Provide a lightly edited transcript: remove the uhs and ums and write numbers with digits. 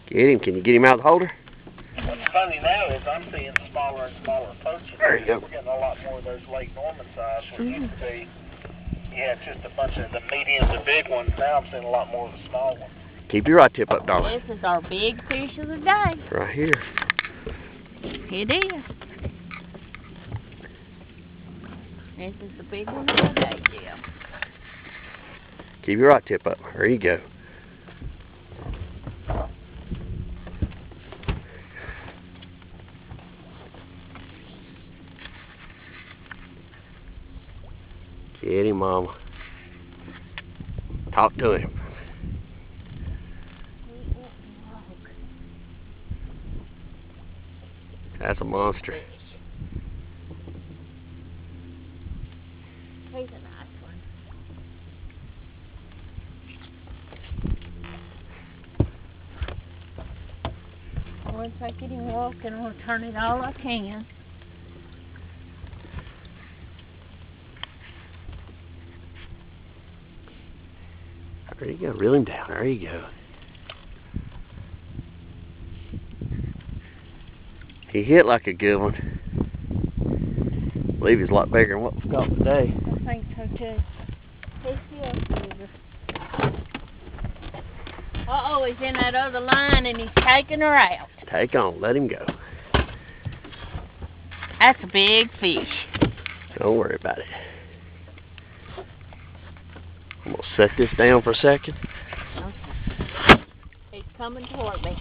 Get him. Can you get him out of the holder? What's funny now is I'm seeing smaller and smaller poachers. There you go. We're getting a lot more of those Lake Norman size. What used to be, yeah, just a bunch of the mediums and big ones. Now I'm seeing a lot more of the small ones. Keep your rod tip up, darling. This is our big fish of the day. Right here. It is. This is the big one of the day, Jim. Keep your rod tip up. There you go. Get him, Mama. Talk to him. That's a monster. He's a nice one. Once I get him walking, I'll turn it all I can. There you go. Reel him down. There you go. He hit like a good one. I believe he's a lot bigger than what we've got today. I think so too. He's still bigger. Uh-oh, he's in that other line and he's taking her out. Take on. Let him go. That's a big fish. Don't worry about it. I'm going to set this down for a second. Okay. He's coming toward me.